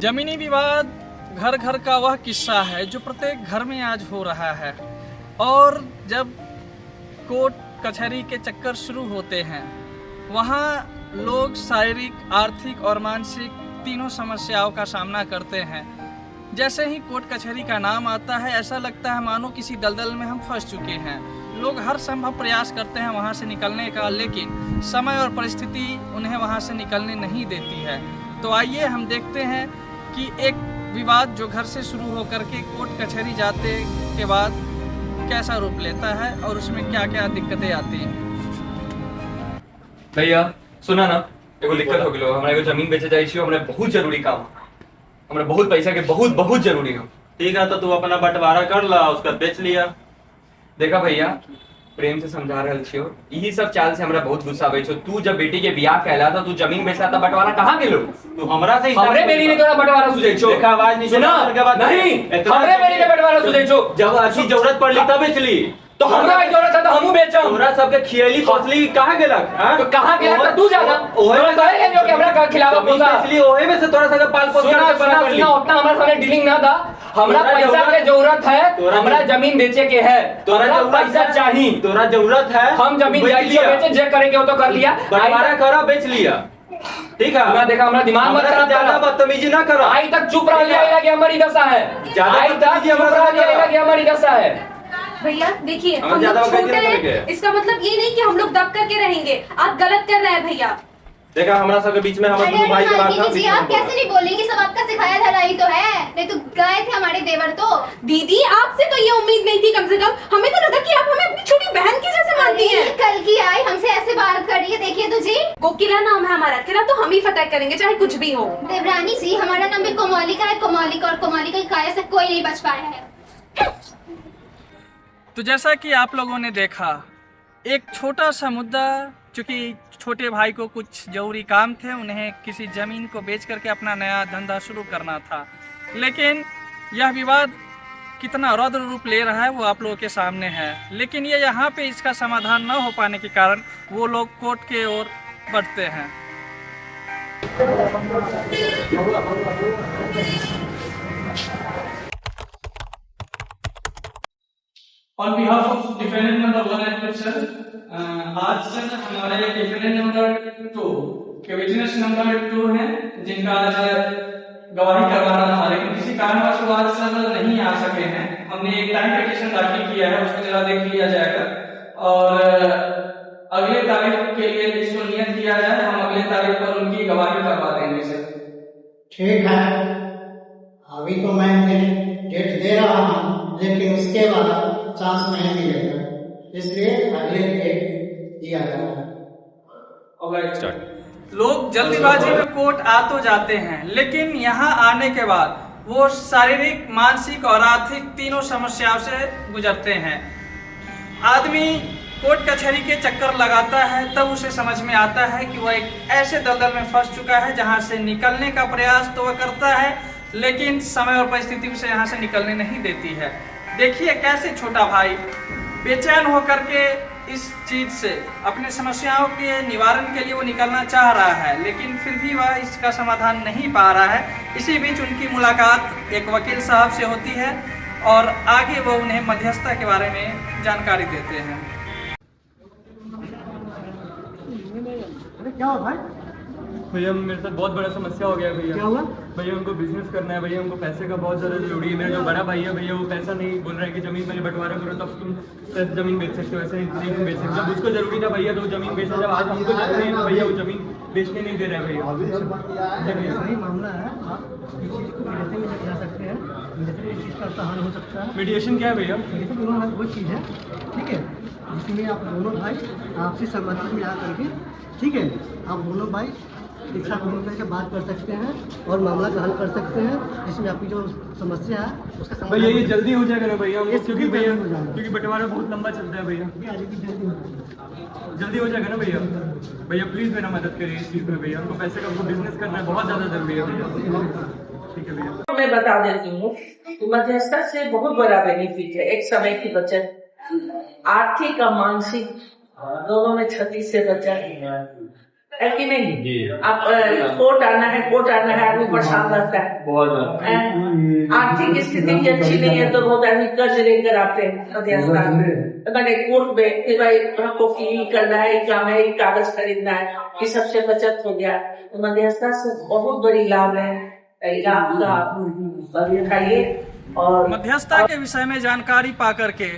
जमीनी विवाद घर घर का वह किस्सा है जो प्रत्येक घर में आज हो रहा है। और जब कोर्ट कचहरी के चक्कर शुरू होते हैं, वहाँ लोग शारीरिक, आर्थिक और मानसिक तीनों समस्याओं का सामना करते हैं। जैसे ही कोर्ट कचहरी का नाम आता है, ऐसा लगता है मानो किसी दलदल में हम फंस चुके हैं। लोग हर संभव प्रयास करते हैं वहाँ से निकलने का, लेकिन समय और परिस्थिति उन्हें वहाँ से निकलने नहीं देती है। तो आइए हम देखते हैं कि एक विवाद जो घर से शुरू होकर के कोर्ट कचहरी जाते के बाद कैसा रूप लेता है और उसमें क्या क्या दिक्कतें आती हैं। भैया सुना ना, एगो दिक्कत हो गई। हमरा एगो जमीन बेचे जाई छी, हमरा बहुत जरूरी काम, हमरा बहुत पैसा के बहुत जरूरी हो। ठीक है, तो तू अपना बंटवारा कर ला, उसका बेच लिया। देखा भैया, प्रेम से समझा रहल छियो, यही सब चाल से हमरा बहुत गुस्सा आवे छो। तू जब बेटी के बियाह कहला था, तू जमीन बेचला था, बंटवारा कहां गेलो? तू हमरा से हमरे बेटी ने तोरा बंटवारा सुझै छो। देखा आवाज नहीं सुना नहीं, हमरे बेटी ने बंटवारा सुझै छो। जब अच्छी जरूरत पड़ली तब बेच ली। तो हमरा की जरूरत है तो हमहू बेचम। तोरा सबके खियली फसली कहां गेलक? हां, तो कहां गेला तू जाना? ओहे में कहे जो कि हमरा का खिलावा पोसा इसलिए ओहे में से तोरा सबके पाल पोस करके बड़ा कर ली। सुना उतना हमरा सामने डीलिंग ना था। हमरा पैसा के जरूरत है, हमरा जमीन बेचे के है, तोरा पैसा चाहिए, तोरा जरूरत है, हम जमीन जाइए बेचे, जे करे के हो तो कर लिया, बंटवारा करा, बेच लिया। ठीक है, मैं देखा हमरा दिमाग मत खराब ज्यादा बदतमीजी ना करो। आई तक चुप रह लिया लगी हमारी दशा है। ज्यादा आई तक चुप रह लिया लगी हमारी दशा है। भैया देखिए, हम ज्यादा लोग छोटे वक्त हैं, इसका मतलब ये नहीं कि हम लोग दब करके रहेंगे। आप गलत कर रहे हैं भैया। देखा हमरा सबके बीच में हमारे दो भाई के बात था। दीदी आप कैसे नहीं बोलेंगे? सब आपका सिखाया धरा ही तो है। नहीं तो गए थे हमारे देवर तो। दीदी आपसे तो ये उम्मीद नहीं थी, कम से कम हमें तो लगा कि आप हमें अपनी छोटी बहन की जैसे मानती हैं। कल की आई हमसे ऐसे बात कर रही है, देखिए तो जी। कोकिला नाम है हमारा, किला तो हम ही फतह करेंगे चाहे कुछ भी हो। देवरानी जी, हमारा नाम भी कोमलिका है, कोमलिका, और कोमलिका की काया से कोई नहीं बच पाया है। तो जैसा कि आप लोगों ने देखा, एक छोटा सा मुद्दा, चूँकि छोटे भाई को कुछ जरूरी काम थे, उन्हें किसी ज़मीन को बेच करके अपना नया धंधा शुरू करना था, लेकिन यह विवाद कितना रौद्र रूप ले रहा है वो आप लोगों के सामने है। लेकिन ये यहाँ पे इसका समाधान न हो पाने के कारण वो लोग कोर्ट के ओर बढ़ते हैं। On behalf of defendant number 1 and 2 sir, आज सर हमारे डिफेंडेंट नंबर 2 के विटनेस नंबर 2 है, जिनका आज गवाही करवाना था, लेकिन किसी कारणवश वो आज सर नहीं आ सके हैं। हमने एक टाइम पिटीशन दाखिल किया है, उसको जरा देख लिया जाएगा और अगले तारीख के लिए इसको नियत किया जाए। हम अगले तारीख पर उनकी गवाही करवा देंगे सर। ठीक है, अभी तो मैं डेट दे रहा हूँ, लेकिन उसके बाद चांस नहीं मिलेगा, इसलिए अगले डेट दिया जाएगा। लोग जल्दीबाजी में कोर्ट आ तो जाते हैं, लेकिन यहाँ आने के बाद वो शारीरिक, मानसिक और आर्थिक तीनों समस्याओं से गुजरते हैं। आदमी कोर्ट कचहरी के चक्कर लगाता है, तब उसे समझ में आता है कि वह एक ऐसे दलदल में फंस चुका है जहाँ से निकलने का प्रयास तो वह करता है, लेकिन समय और परिस्थिति उसे यहाँ से निकलने नहीं देती है। देखिए कैसे छोटा भाई बेचैन होकर के इस चीज से, अपने समस्याओं के निवारण के लिए वो निकलना चाह रहा है, लेकिन फिर भी वह इसका समाधान नहीं पा रहा है। इसी बीच उनकी मुलाकात एक वकील साहब से होती है और आगे वो उन्हें मध्यस्थता के बारे में जानकारी देते हैं। क्या हुआ भाई? भैया मेरे साथ बहुत बड़ा समस्या हो गया है भैया। क्या हुआ? भैया हमको बिजनेस करना है भैया, हमको पैसे का बहुत ज़्यादा जरूरी है। मेरा जो बड़ा भाई है भैया, वो पैसा नहीं बोल रहा है कि ज़मीन पहले बंटवारा करो तब तुम ज़मीन बेच सकते हो, ऐसे नहीं बेच सकते। जब उसको जरूरी था भैया तो वो ज़मीन बेचा, जब आज हमको जरूरी है तो भैया वो ज़मीन बेचने नहीं दे रहा है भैया। सही मामला है, आप इस चीज़ को मीडिएशन में जा सकते हैं, मीडिएशन में इस चीज़ का हल हो सकता है। मीडिएशन क्या है भैया? मीडिएशन दोनों वो चीज़ है, ठीक है, जिसमें आप दोनों भाई आपसी सहमति में आ करके, ठीक है, आप दोनों भाई एक साथ मिलकर के बात कर सकते हैं और मामला का हल कर सकते हैं, जिसमें आपकी जो समस्या है उसका समाधान। भैया ये जल्दी हो जाएगा ना भैया, ये क्योंकि भैया हो जाएगा। क्योंकि बंटवारा बहुत लंबा चलता है भैया। जल्दी हो जाएगा ना भैया? भैया प्लीज़ मेरा मदद करिए इस चीज़ में भैया, हमको पैसे का, हमको बिजनेस करना है, बहुत ज़्यादा जरूरी है भैया। ठीक है भैया। मैं बता देती हूँ, मध्यस्थता से बहुत बड़ा बेनिफिट है। एक समय की बचत, आर्थिक और मानसिक दोनों में क्षति से बचा, है कि नहीं? जी। आप कोर्ट आना है आदमी परेशान रहता है। बहुत आर्थिक स्थिति भी अच्छी नहीं है तो बहुत आदमी कर्ज लेकर आते हैं मध्यस्थता मैंने कोर्ट में कि भाई हमको ये करना है, ये काम है, ये कागज खरीदना है, ये सबसे बचत हो गया। तो मध्यस्थता से बहुत बड़ी लाभ है, लाभ का उठाइए। और मध्यस्थता के विषय में जानकारी पा करके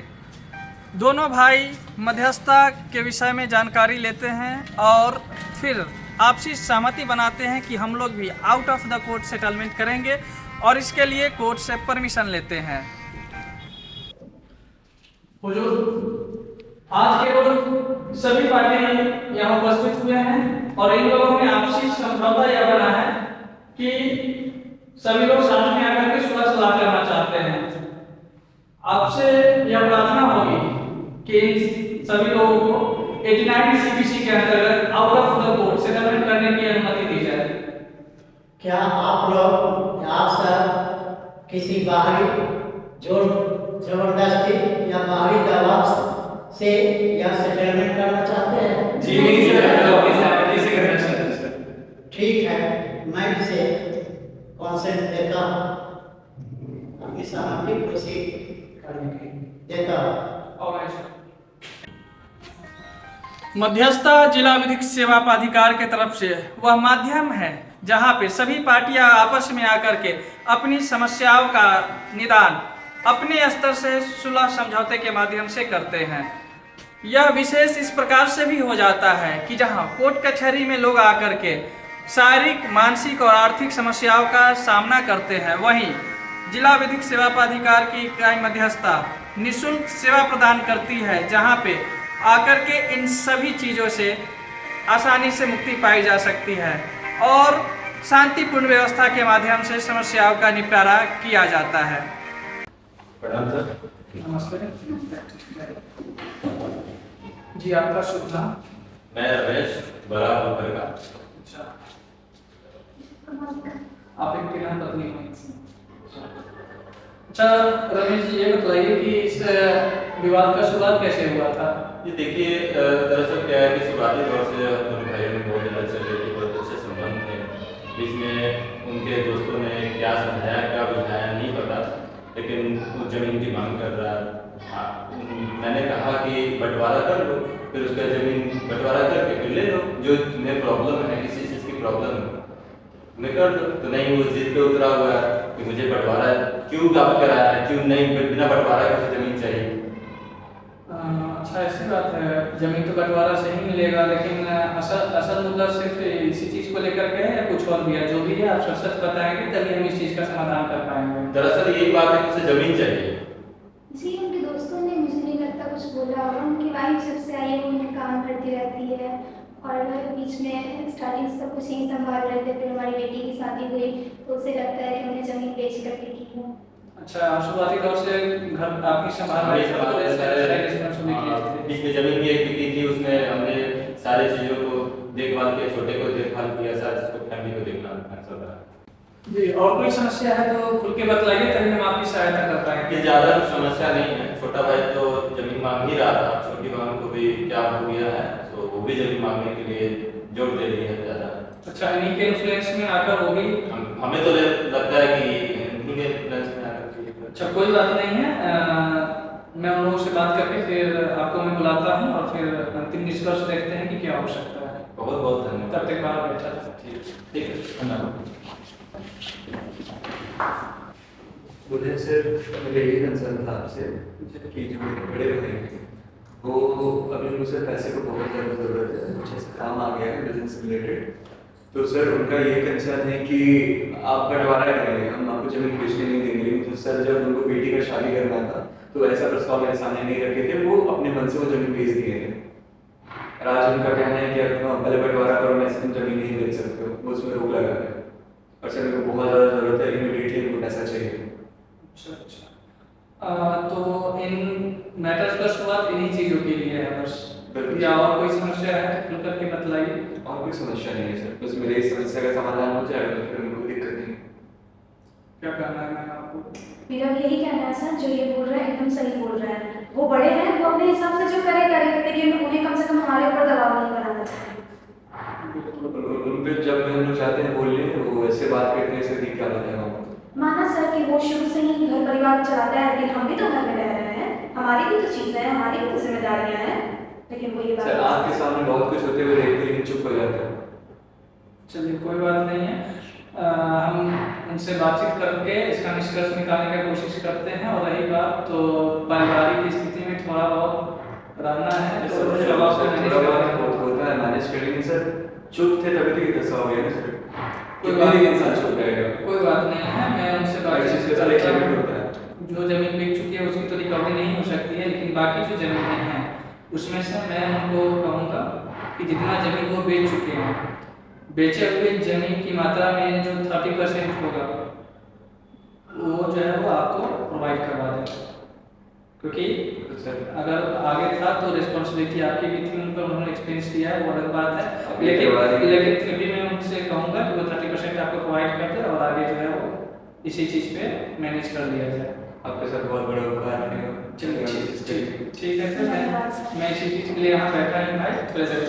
दोनों भाई मध्यस्थता के विषय में जानकारी लेते हैं और फिर आपसी सहमति बनाते हैं कि हम लोग भी out of the court settlement करेंगे और इसके लिए कोर्ट से परमिशन लेते हैं। हुजूर, आज के रोज सभी पार्टी यहाँ उपस्थित हुए हैं और इन लोगों में आपसी समझौता यह बना है कि सभी लोग साथ में आकर के सुलह सलाह करना चाहते हैं। आपसे यह प्रार्थना होगी कि सभी लोगों को 89 सीपीसी के अंतर्गत out of the court settlement करने की अनुमति दी जाए। क्या आप लोग यहाँ सर किसी बाहरी जबरदस्ती या बाहरी दबाव से यह सेटलमेंट करना चाहते हैं? जी नहीं सर, अपनी सहमति से करना चाहते हैं सर। ठीक है, मैं इसे कॉन्सेंट देता हूँ, अपनी सहमति प्रोसीड करने की देता हूँ। मध्यस्थता जिला विधिक सेवा प्राधिकार के तरफ से वह माध्यम है जहां पे सभी पार्टियां आपस में आकर के अपनी समस्याओं का निदान अपने स्तर से सुलह समझौते के माध्यम से करते हैं। यह विशेष इस प्रकार से भी हो जाता है कि जहां कोर्ट कचहरी में लोग आकर के शारीरिक, मानसिक और आर्थिक समस्याओं का सामना करते हैं, वहीं जिला विधिक सेवा प्राधिकार की इकाई मध्यस्थता निःशुल्क सेवा प्रदान करती है, जहां पे आकर के इन सभी चीज़ों से आसानी से मुक्ति पाई जा सकती है और शांतिपूर्ण व्यवस्था के माध्यम से समस्याओं का निपटारा किया जाता है। प्रणाम सर। नमस्ते जी, आपका शुभ नाम? मैं रमेश बड़ा होकर का। आप एक किराना पत्नी हैं। अच्छा रमेश जी, ये बताइए कि इस विवाद का शुरुआत कैसे हुआ था? ये देखिए, दरअसल क्या है कि शुरुआती दौर से हम दोनों भाइयों में बहुत ज़्यादा चल रही थी, बहुत अच्छे संबंध थे। बीच में उनके दोस्तों ने क्या समझाया क्या बुझाया नहीं पता, लेकिन वो जमीन की मांग कर रहा है। मैंने कहा कि बंटवारा कर लो, फिर उसका जमीन बंटवारा करके फिर ले लो, जो तुम्हें प्रॉब्लम है, किसी चीज़ की प्रॉब्लम है मैं कर दो। तो नहीं, वो जिद पे उतरा हुआ है कि मुझे बंटवारा क्यों आप कराया है, क्यों नहीं, बिना बंटवारा के उसे जमीन चाहिए। अच्छा, ऐसी बात है। जमीन तो बंटवारा से ही मिलेगा, लेकिन असल मुद्दा सिर्फ इसी चीज़ को लेकर के है या कुछ और भी है? जो भी है आप सच बताएंगे तभी हम इस चीज़ का समाधान कर पाएंगे। दरअसल यही बात है कि उसे जमीन चाहिए। जी, उनके दोस्तों ने मुझे नहीं लगता कुछ बोला होगा। उनकी वाइफ जब से आई है उन्हें काम करती रहती है और बीच में स्टार्टिंग सब कुछ यही संभाल रहे थे। फिर हमारी बेटी की शादी हुई तो उसे लगता है कि उन्हें जमीन बेच करके की है। अच्छा, शुरुआती दौर से घर आपकी संभाल रहे थे? बीच में जमीन भी एक बिकी थी, उसमें हमने सारी चीज़ों को देखभाल किया, छोटे को देखभाल किया, सारी चीज़ फैमिली को देखना जी। और कोई समस्या है तो खुल के बतलाइए तभी हम आपकी सहायता कर पाएंगे। ज़्यादा समस्या नहीं है। छोटा भाई तो जमीन मांग ही रहा था, छोटी बहन को भी क्या हो गया है तो वो भी जमीन मांगने के लिए जोर दे रही है ज़्यादा। अच्छा, इन्हीं के इन्फ्लुएंस में आकर होगी? हमें तो लगता है कि इन्हीं के इन्फ्लुएंस में आकर। अच्छा, कोई बात नहीं है। मैं उन लोगों से बात करके फिर आपको मैं बुलाता हूँ और फिर अंतिम निष्कर्ष देखते हैं कि क्या हो सकता है। बहुत बहुत धन्यवाद। तब तक बाहर बैठा था। ठीक है, धन्यवाद। मुझे सिर्फ मेरे ये कंसर्न था आपसे कि जो बड़े भाई हैं वो अभी मुझे पैसे को बहुत ज़्यादा ज़रूरत है, कुछ काम आ गया है बिजनेस रिलेटेड। तो सर उनका ये कंसर्न है कि आप बंटवारा करेंगे, हम आपको जमीन बेचने नहीं देंगे। तो सर जब उनको बेटी का शादी करना था तो ऐसा प्रस्ताव मेरे सामने नहीं रखे थे, वो अपने मन से वो जमीन बेच दिए थे। आज उनका कहना है कि अगर पहले बंटवारा करो, मैं तुम जमीन नहीं बेच सकते हो, वो उसमें रोक लगा है। और सर मेरे को बहुत ज़्यादा ज़रूरत है, इमीडिएटली उनको पैसा चाहिए। अच्छा, तो इन मैटर्स का शुरुआत इन्हीं चीज़ों के लिए है बस? या और कोई समस्या है तो खुल करके बतलाइए। और कोई समस्या नहीं है सर, बस मेरे इस समस्या का समाधान हो जाएगा तो फिर उनको दिक्कत नहीं। क्या करना है मैम आपको? मेरा भी यही कहना है सर, जो ये बोल रहा है एकदम सही बोल रहा है। वो बड़े हैं, वो अपने हिसाब से जो करे, लेकिन उन्हें कम से कम हमारे ऊपर दबाव नहीं बनाना चाहिए। उन पे जब हम लोग चाहते हैं बोलने वो ऐसे बात करते हैं जैसे कि क्या बताएं आपको। माना सर कि वो शुरू से ही घर परिवार चलाता है, लेकिन हम भी तो घर में रह रहे हैं, हमारी भी तो चीजें हैं, हमारी भी तो जिम्मेदारियां हैं, लेकिन वो ये सर बात आपके सामने बहुत कुछ होते हुए देखते लेकिन चुप हो जाते हैं। चलिए कोई बात नहीं है, हम उनसे बातचीत करके इसका निष्कर्ष निकालने की कोशिश करते हैं। और रही बात तो पारिवारिक स्थिति में थोड़ा बहुत रहना है तो थोड़ा बहुत होता है मैनेज करेंगे सर। चुप थे तभी तो दसा हो गया ना सर। कोई बात नहीं, इंसान चुप रहेगा। कोई बात नहीं है, मैं उनसे बातचीत चीज़ का करता लिमिट हूँ। होता है। जो जमीन बिक चुकी है उसकी तो रिकवरी नहीं हो सकती है, लेकिन बाकी जो जमीनें हैं उसमें से मैं उनको कहूँगा कि जितना जमीन वो बेच चुके हैं, बेचे हुए जमीन की मात्रा में जो 30% होगा वो जो है वो आपको प्रोवाइड करवा दें, क्योंकि अगर आगे था तो रिस्पॉन्सिबिलिटी आपकी भी थी, उन पर उन्होंने एक्सपीरियंस किया है, वो अलग बात है। लेकिन फिर भी मैं उनसे कहूँगा कि वो 30% आपको प्रोवाइड कर दे और आगे जो है वो इसी चीज़ पे मैनेज कर लिया जाए। आपके साथ बहुत बड़ा उपकार है। चलिए ठीक है सर, मैं इसी चीज़ के लिए यहाँ बैठा हूँ भाई, प्रेजेंट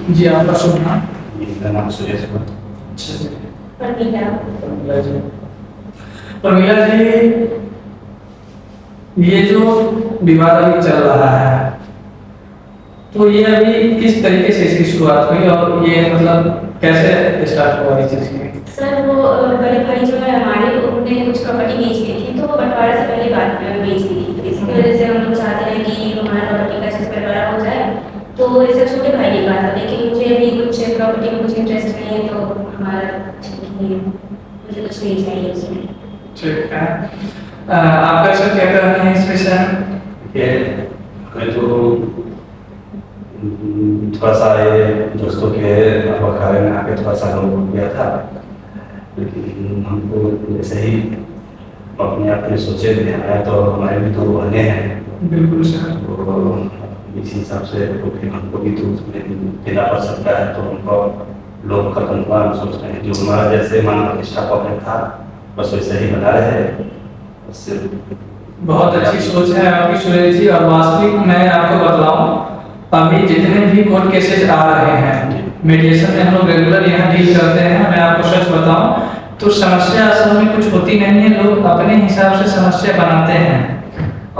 जी। आपका शुभ नाम? मेरा नाम सुरेश है। प्रमीला जी, ये जो विवाद अभी चल रहा है तो ये अभी किस तरीके से इसकी शुरुआत हुई और ये मतलब कैसे स्टार्ट हुआ इस चीज़ की? सर वो बड़े भाई जो है हमारे, उन्होंने कुछ प्रॉपर्टी बेच दी थी, तो वो बंटवारा से पहले बात बेच दी थी, तो इसकी वजह से हम लोग चाहते हैं कि हमारा प्रॉपर्टी का अच्छे से बंटवारा हो जाए। तो इसे छोटे भाई की बात है, लेकिन मुझे अभी कुछ प्रॉपर्टी में कुछ इंटरेस्ट नहीं है, तो हमारा मुझे कुछ नहीं चाहिए उसमें। ठीक है, आपका सर क्या कहना है इस विषय में? मैं तो थोड़ा सा ये दोस्तों के बखारे में आके थोड़ा सा हो गया था, लेकिन हमको जैसे ही अपने आप में सोचे भी आया तो हमारे भी दो बहने हैं। बिल्कुल सर। तो इस हिसाब से हमको भी तो उसमें देना पड़ सकता है, तो हमको लोग का कंफर्म सोच रहे हैं जो हमारा जैसे मान प्रतिष्ठा पॉकेट था बस वैसे ही बना रहे। बहुत अच्छी सोच है आपकी सुरेश जी, और वास्तविक मैं आपको बतलाऊं, अभी जितने भी कोर्ट केसेस आ रहे हैं मीडिएशन में हम लोग रेगुलर यहाँ डील करते हैं, मैं आपको सच बताऊं तो समस्या असल में कुछ होती नहीं है, लोग अपने हिसाब से समस्या बनाते हैं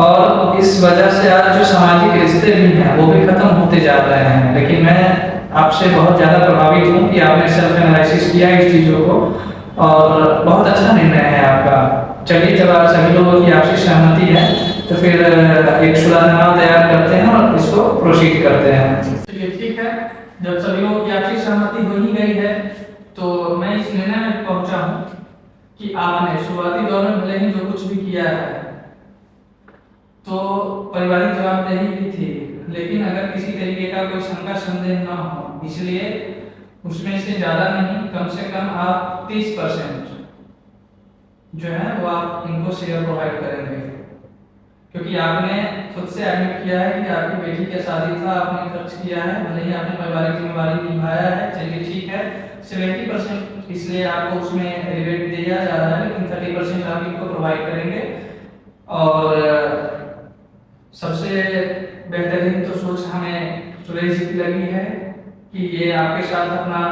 और इस वजह से आज जो सामाजिक रिश्ते भी हैं वो भी खत्म होते जा रहे हैं। लेकिन मैं आपसे बहुत ज़्यादा प्रभावित हूँ कि आपने सेल्फ एनालिसिस किया इस चीज़ों को और बहुत अच्छा निर्णय है आपका। चलिए, जब आप सभी लोगों की आपसी सहमति है तो फिर एक सुलहनामा तैयार करते हैं और इसको प्रोसीड करते हैं। चलिए ठीक है, जब सभी लोगों की आपसी सहमति हो ही गई है तो मैं इस निर्णय में पहुंचा हूं कि आपने शुरुआती दौर में भले ही जो कुछ भी किया है तो पारिवारिक जवाबदेही भी थी, लेकिन अगर किसी तरीके का कोई शंका संदेह न हो, इसलिए उसमें से ज़्यादा नहीं, कम से कम आप 30% जो है वो आप इनको शेयर प्रोवाइड करेंगे, क्योंकि आपने खुद से एडमिट किया है कि आपकी बेटी का शादी था, आपने खर्च किया है, भले ही आपने पारिवारिक जिम्मेदारी निभाया है। चलिए ठीक है, 70% इसलिए आपको उसमें रिबेट दिया जा रहा है, लेकिन 30% आप इनको प्रोवाइड करेंगे। और सबसे बेहतरीन तो सोच हमें सुरेश जी की लगी है कि ये आपके साथ अपना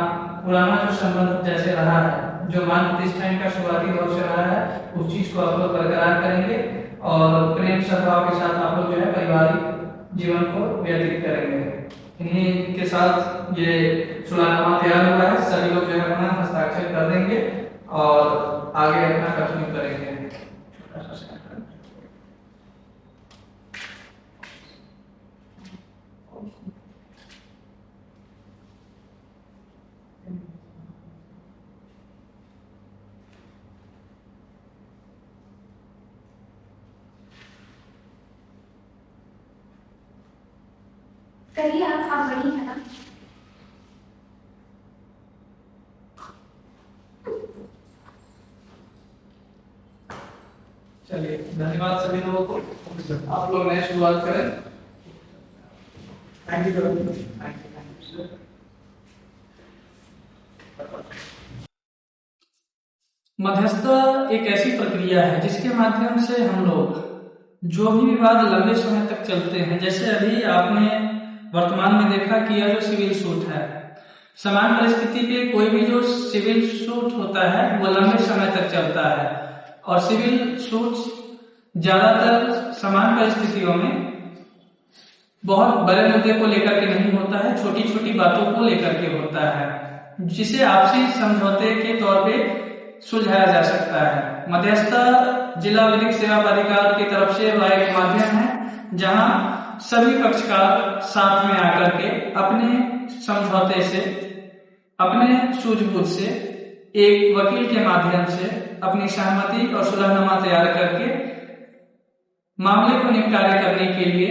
पुराना जो संबंध जैसे रहा है, जो मान प्रतिष्ठा इनका शुरुआती दौर से रहा है, उस चीज़ को आप लोग बरकरार करेंगे और प्रेम सद्भाव के साथ आप लोग जो है पारिवारिक जीवन को व्यतीत करेंगे। इन्हीं के साथ ये सुलहनामा तैयार हुआ है, सभी लोग जो है अपना हस्ताक्षर कर देंगे और आगे अपना कंटिन्यू करेंगे। करिए आप बड़ी है ना। चलिए, धन्यवाद सभी लोगों को। आप लोग नए शुरुआत करें। Thank you. मध्यस्थता एक ऐसी प्रक्रिया है जिसके माध्यम से हम लोग जो भी विवाद लंबे समय तक चलते हैं, जैसे अभी आपने वर्तमान में देखा कि यह जो सिविल सूट है, समान परिस्थिति पे कोई भी जो सिविल सूट होता है वो लंबे समय तक चलता है, और सिविल सूट ज्यादातर समान परिस्थितियों में बहुत बड़े मुद्दे को लेकर के नहीं होता है, छोटी छोटी बातों को लेकर के होता है, जिसे आपसी समझौते के तौर पे सुलझाया जा सकता है। मध्यस्थता जिला विधिक सेवा प्राधिकार की तरफ से वह एक माध्यम है जहां सभी पक्षकार साथ में आकर के अपने समझौते से, अपने सूझबूझ से, एक वकील के माध्यम से अपनी सहमति और सुलहनामा तैयार करके मामले को निपटारे करने के लिए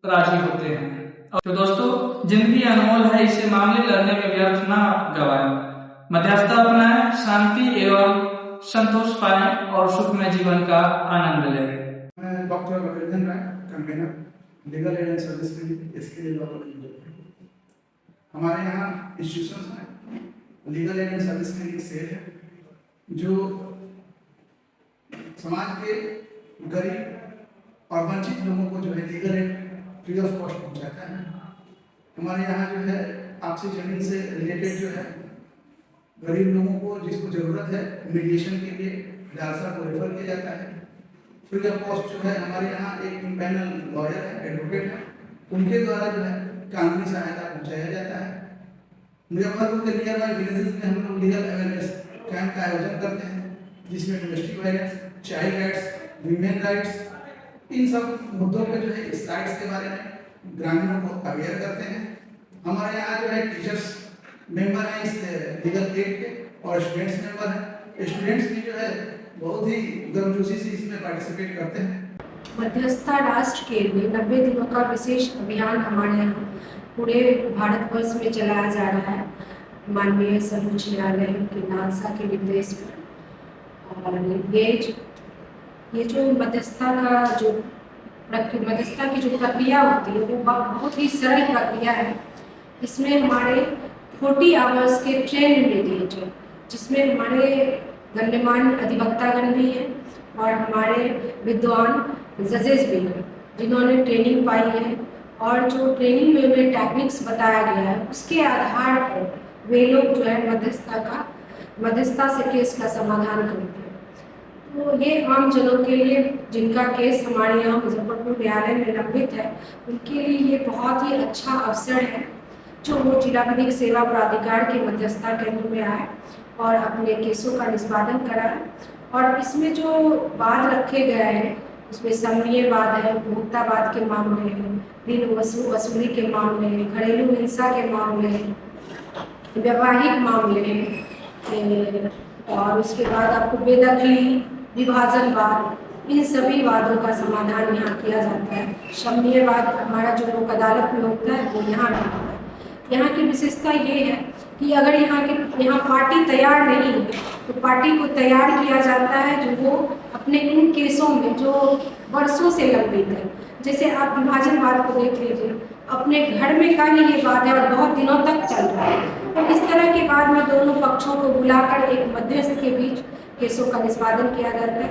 राजी होते हैं। तो दोस्तों, जिंदगी अनमोल है, इसे मामले लड़ने में व्यर्थ ना गवाएं। मध्यस्थता अपनाएं, शांति एवं संतोष पाएं और सुखमय जीवन का आनंद लें। मैं doctor Ravindra Rai, convener legal aid and service इसके लिए हमारे यहाँ इंस्टीट्यूशन में लीगल एड एंड सर्विस के लिए सेल है, जो समाज के गरीब और वंचित लोगों को जो है legal ad free of cost पहुँचाता है। हमारे यहाँ जो है आपसी जमीन से रिलेटेड जो है गरीब लोगों को जिसको ज़रूरत है मीडिएशन के लिए जालसा को रेफर किया जाता है। फ्री ऑफ कॉस्ट जो है हमारे यहाँ एक पैनल लॉयर है, एडवोकेट है, उनके द्वारा जो है कानूनी सहायता पहुँचाया जाता है। मुजफ्फरपुर के नियर बाई विलेजेस में हम लोग लीगल अवेयरनेस कैंप का आयोजन करते हैं, जिसमें domestic violence, child rights, women rights, इन सब मुद्दों पे जो है इस राइट्स के बारे में ग्रामीणों को अवेयर करते हैं। हमारे यहाँ जो है टीचर्स मेंबर हैं इस लीगल एड के, और स्टूडेंट्स मेंबर हैं। स्टूडेंट्स भी जो है बहुत ही गर्मजोशी से इसमें पार्टिसिपेट करते हैं। मध्यस्थता राष्ट्र के लिए 90 दिनों का विशेष अभियान हमारे यहाँ पूरे भारतवर्ष में चलाया जा रहा है, माननीय सर्वोच्च न्यायालय के नालसा के निर्देश पर। और ये जो मध्यस्थता की जो प्रक्रिया होती है वो बहुत ही सरल प्रक्रिया है। इसमें हमारे 40 आवर्स के ट्रेन मीडिएटर, जिसमें हमारे गण्यमान्य अधिवक्तागण भी हैं और हमारे विद्वान जजेस भी हैं, जिन्होंने ट्रेनिंग पाई है, और जो ट्रेनिंग में उन्हें टेक्निक्स बताया गया है उसके आधार पर वे लोग जो है मध्यस्थता से केस का समाधान करते हैं। तो ये आम जनों के लिए जिनका केस हमारे यहाँ मुजफ्फरपुर न्यायालय में लंबित है, उनके लिए ये बहुत ही अच्छा अवसर है जो वो जिला विधिक सेवा प्राधिकार के मध्यस्थता केंद्र में आए और अपने केसों का निष्पादन कराए। और इसमें जो वाद रखे गए हैं उसमें समन्वय वाद है, उपभोक्तावाद के मामले हैं, ऋण वसूली के मामले हैं, घरेलू हिंसा के मामले हैं, वैवाहिक मामले हैं, और उसके बाद आपको बेदखली, विभाजनवाद, इन सभी वादों का समाधान यहाँ किया जाता है। समन्वयवाद हमारा जो लोक अदालत में होता है वो यहाँ नहीं होता है। यहाँ की विशेषता ये है कि अगर यहाँ पार्टी तैयार नहीं है तो पार्टी को तैयार किया जाता है जो वो अपने इन केसों में जो वर्षों से लंबित है। जैसे आप विभाजनवाद को देख लीजिए, अपने घर में का ही ये वाद है और बहुत दिनों तक चल रहा है। तो इस तरह के बाद में दोनों पक्षों को बुलाकर एक मध्यस्थ के बीच केसों का निष्पादन किया जाता है।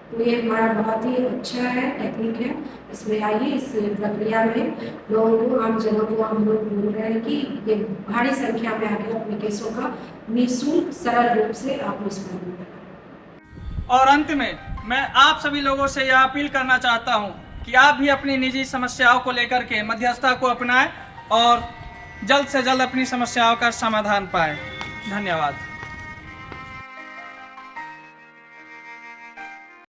तो ये हमारा बहुत ही अच्छा है, टेक्निक है। इसमें आइए, इस प्रक्रिया में लोगों को, आम जनों को हम लोग बोल रहे हैं कि ये भारी संख्या में आके अपने केसों का निःशुल्क सरल रूप से आप निष्पादन करें। और अंत में मैं आप सभी लोगों से यह अपील करना चाहता हूं कि आप भी अपनी निजी समस्याओं को लेकर के मध्यस्थता को अपनाएं और जल्द से जल्द अपनी समस्याओं का समाधान पाएं। धन्यवाद।